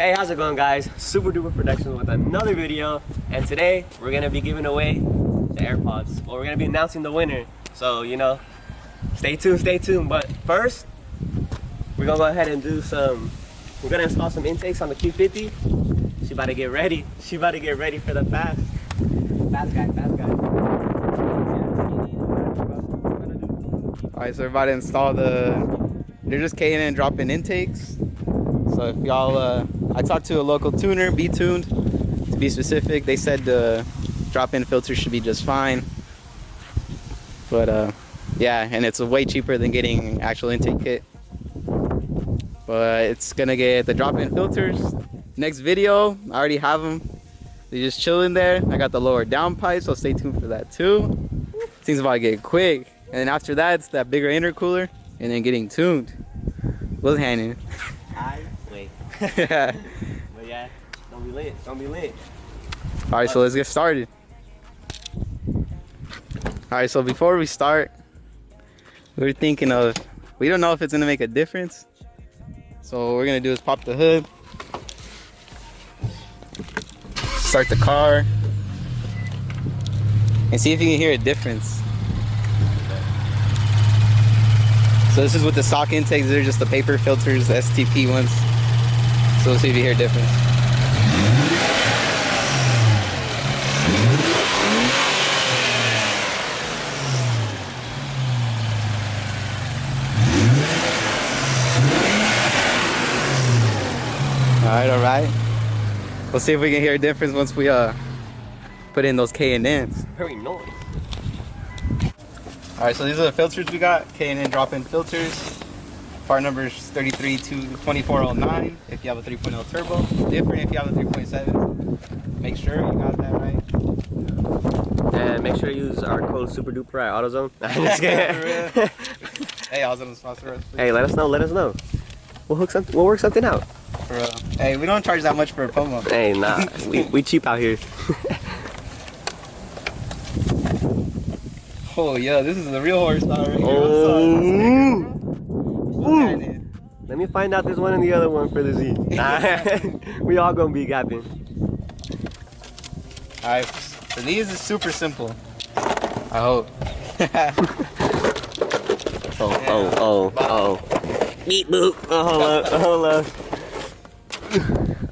Hey, how's it going, guys? Super Duper Productions with another video, and today we're gonna be giving away the AirPods. Well, we're gonna be announcing the winner, so you know, stay tuned. But first, we're gonna go ahead and do we're gonna install some intakes on the Q50. She about to get ready. She about to get ready for the fast guy. Alright, so we're about to install they're just K&N drop-in intakes. So if y'all, I talked to a local tuner, B-Tuned, to be specific. They said the drop-in filter should be just fine. But yeah, and it's way cheaper than getting actual intake kit. But it's gonna get the drop-in filters. Next video, I already have them. They're just chilling there. I got the lower down pipe, so stay tuned for that too. Things about to get quick. And then after that, it's that bigger intercooler, and then getting tuned. What's happening? Wait. But yeah, don't be lit. Alright, so let's get started. Alright, so before we start, we're thinking of, we don't know if it's gonna make a difference. So what we're gonna do is pop the hood, start the car, and see if you can hear a difference. So this is with the stock intakes. They're just the paper filters, the STP ones. So let's see if you hear a difference. All right. We'll see if we can hear a difference once we put in those K&Ns. Very nice. Alright, so these are the filters we got, K&N drop-in filters. Part number is 33-2409 if you have a 3.0 turbo. Different if you have a 3.7. Make sure you got that right. And make sure you use our code SvperDvper at AutoZone. I'm just kidding. Hey, AutoZone sponsor us. Hey, let us know. We'll work something out. For real. Hey, we don't charge that much for a promo. Hey, nah, we cheap out here. Oh yeah, this is the real horsepower right here. Oh. Let me find out this one and the other one for the Z. We all gonna be gapping. Alright, for these it's super simple. I hope. Oh. Beep boop. Oh, hold up.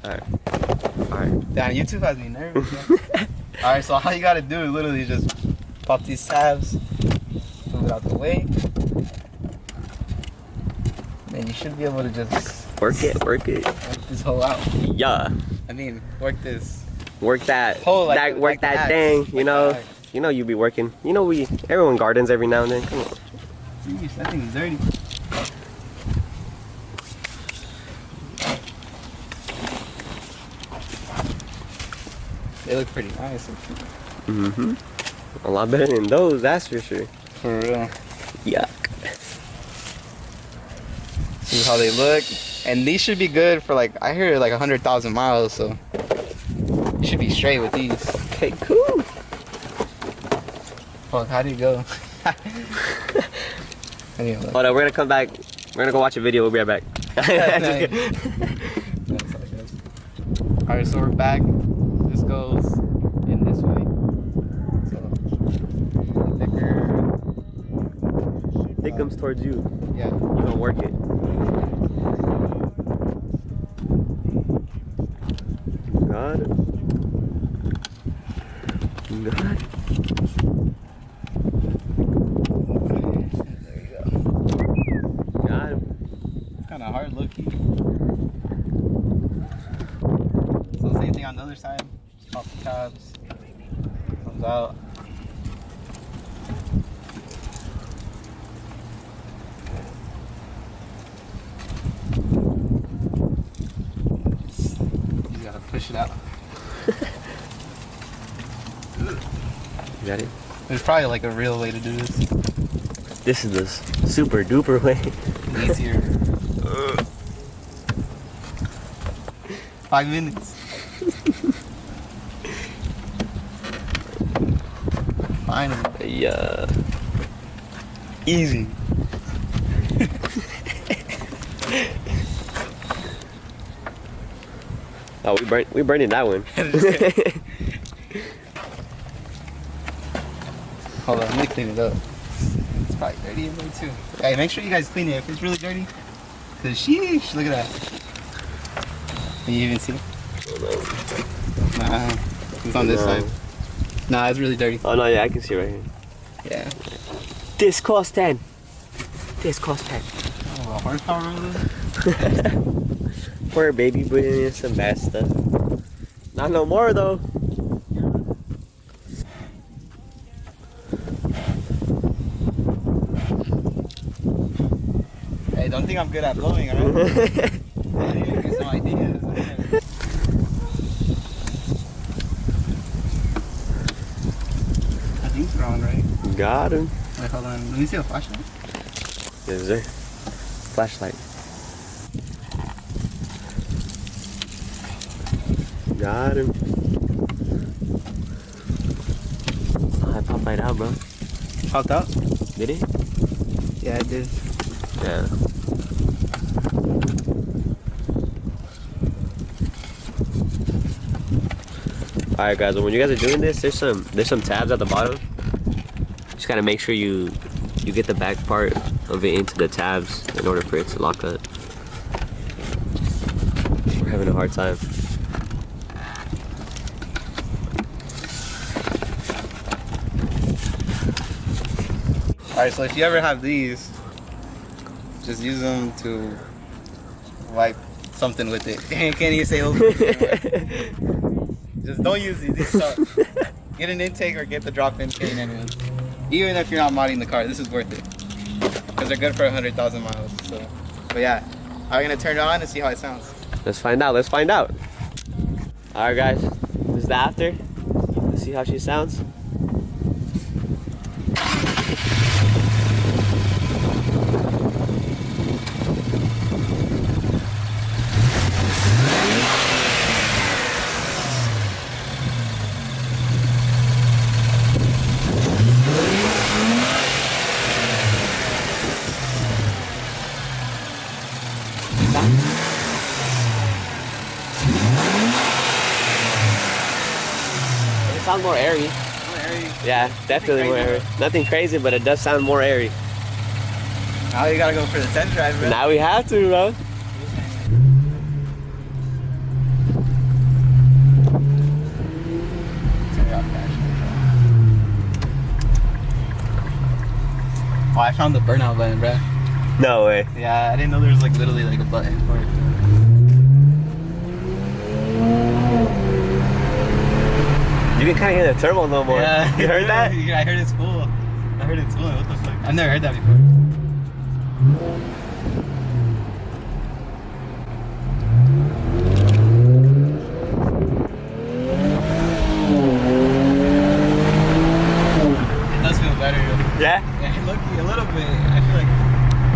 Alright. Damn, YouTube has me nervous. Alright, so all you gotta do is literally just pop these tabs, move it out the way, and you should be able to just work it. Work this hole out. Yeah. I mean, work this. Work that. Hole Work that thing. You know. You know you be working. You know everyone gardens every now and then. Come on. Jeez, that thing is dirty. They look pretty nice. Mm-hmm. A lot better than those, that's for sure. For real. Yuck. See how they look. And these should be good for like, I hear like 100,000 miles, so you should be straight with these. Okay, cool. Fuck, how do you go? Anyway. Hold on, we're gonna come back. We're gonna go watch a video, we'll be right back. That's how it goes. Alright, so we're back. This goes in this way. It comes towards you. Yeah. You gonna work it. Got it. There you go. Got it. It's kind of hard looking. So same thing on the other side. Just pop the tabs. Comes out. You gotta push it out. You got it? There's probably like a real way to do this. This is the super duper way. Easier. 5 minutes. Finally. Yeah. Easy. Oh, we burning that one. Hold on, let me clean it up. It's probably dirty in there too. Hey, make sure you guys clean it if it's really dirty. Cause sheesh, look at that. Can you even see? Nah, it's on this side. Nah, it's really dirty. Oh no, yeah, I can see right here. Yeah. This cost 10. This cost 10. Oh, a horsepower roller? Poor baby putting in some bad stuff. Not no more though. Hey, don't think I'm good at blowing, alright? Get some ideas. I think it's wrong, right? Got him. Wait, hold on. Let me see a flashlight. Yes, sir. Flashlight. Got him. Oh, I popped right out, bro. Popped out? Did it? Yeah, it did. Yeah. Alright guys, when you guys are doing this, there's some tabs at the bottom. Just gotta make sure you get the back part of it into the tabs in order for it to lock up. We're having a hard time. Alright, so if you ever have these, just use them to wipe something with it. Can't even say over. Just don't use these. These suck. Get an intake or get the drop-in K&N ones. Even if you're not modding the car, this is worth it. Because they're good for 100,000 miles. So, but yeah, I'm gonna turn it on and see how it sounds. Let's find out. Let's find out. Alright guys, this is the after. Let's see how she sounds. It sounds more airy. More airy. Yeah, definitely more airy. Nothing crazy, but it does sound more airy. Now you gotta go for the test drive, bro. Now we have to, bro. Oh, I found the burnout button, bro. No way. Yeah, I didn't know there was like literally like a button for it. You can kind of hear the turbo a little more. Yeah, You heard that? Yeah, I heard it's cool. I heard it's cool. What the fuck? I've never heard that before. It does feel better. Yeah? Yeah, look, a little bit. I feel like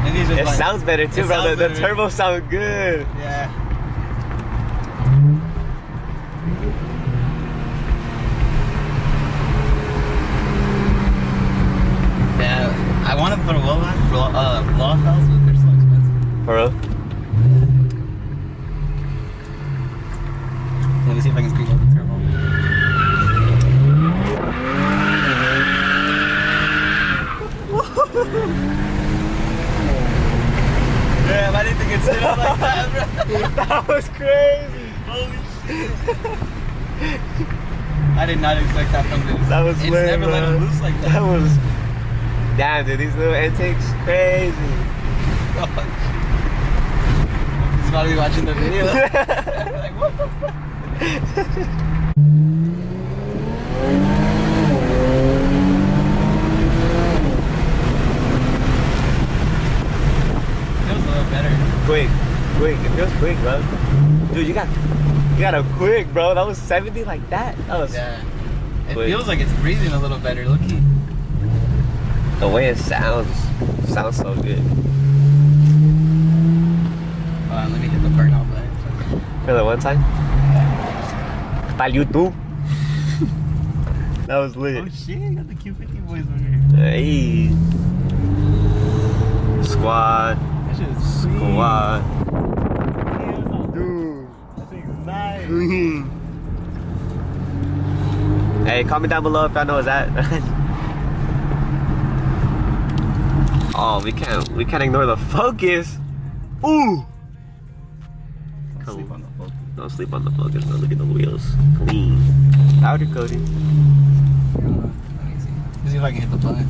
maybe it's just It like, sounds better too, it bro. sounds The better. turbo sounds good. Yeah. Yeah, I want to put a wall on, wall fells, but they're so expensive. For real? Let me see if I can speed up the turbo. Damn, I didn't think it'd sit up like that, bro. That was crazy. Holy shit. I did not expect that from this. That was it's lit, never let bro. him loose like that. That was... Damn, dude, these little intakes, crazy. Oh, he's about to be watching the video. Like, what the fuck? Feels a little better. Quick. It feels quick, bro. Dude, you got a quick, bro. That was 70 like that. That was... Yeah. It quick. feels like it's breathing a little better. Looky. The way it sounds so good. Hold on, let me hit the burnout button. For the one time? Para YouTube. That was lit. Oh shit, you got the Q50 boys over here. Hey. Squad. That shit is sweet. Squad. Damn, Dude. that thing's nice. Clean. Hey, comment down below if y'all know what's that. Oh, we can't ignore the focus. Ooh. Sleep on the focus. Don't sleep on the focus, bro. Look at the wheels. Clean. Powder coating. Let me see. Let's see if I can hit the button.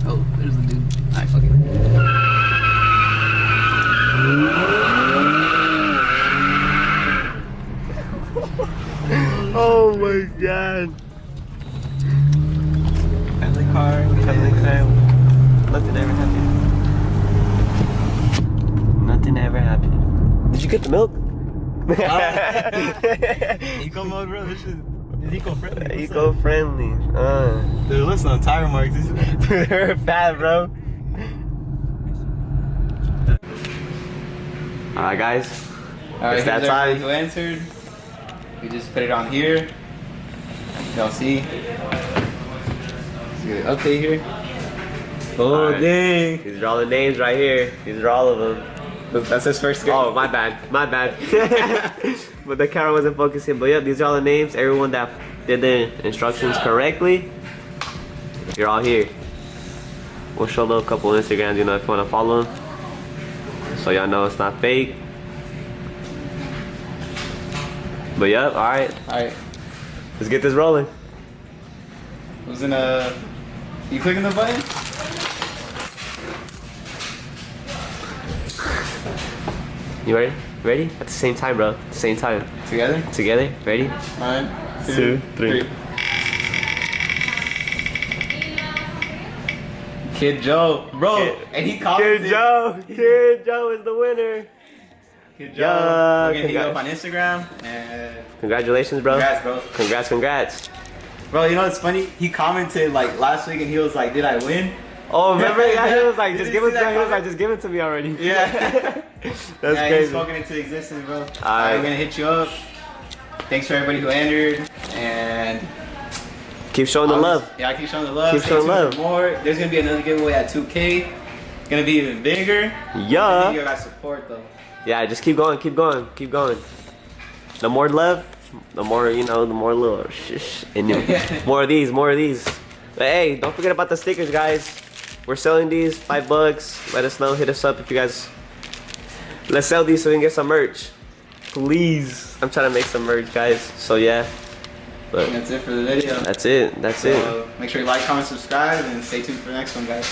Oh, there's the dude. Alright, fuck it. Oh my god. Family car. Nothing ever happened. Nothing ever happened. Did you get the milk? Eco mode, bro. This shit is eco-friendly. Eco-friendly. Dude, listen on tire marks. They're bad, bro. Alright, guys. Alright, It's that here's everybody time. who answered. We just put it on here. Y'all see? Let's get an update here. Oh, Alright. dang. These are all the names right here. These are all of them. That's his first game. Oh, my bad. My bad. But the camera wasn't focusing. But yeah, these are all the names. Everyone that did the instructions correctly, you're all here. We'll show a couple Instagrams, you know, if you want to follow them. So y'all know it's not fake. But yeah, alright. Alright. Let's get this rolling. Who's in a... You clicking the button? You ready? Ready? At the same time, bro. At the same time. Together? Together? Ready? 1, 2, 3. Kid Joe. Bro, and he commented. Kid Joe! Kid Joe is the winner. Kid Joe. Yeah, We're gonna hit you up congrats. on Instagram. And Congratulations, bro. congrats, bro. Congrats. Bro, you know what's funny? He commented like last week and he was like, did I win? Oh, remember? Yeah, he was like, Did just you give it see to that me. He was like, comment? just give it to me already. Yeah. That's Yeah, he's crazy. spoken into existence, bro. Alright. We're gonna hit you up. Thanks for everybody who entered. And Keep showing the love. Yeah, I keep showing the love. Keep Stay showing tuned love. for more. There's gonna be another giveaway at 2K. It's gonna be even bigger. I Yeah. need your guys' support though. Yeah, just keep going. The more love, the more, you know, the more little shish. And more of these. But hey, don't forget about the stickers, guys. We're selling these, $5. Let us know. Hit us up if you guys. Let's sell these so we can get some merch. Please. I'm trying to make some merch, guys. So yeah. But And that's it for the video. that's it. So make sure you like, comment, subscribe, and stay tuned for the next one, guys.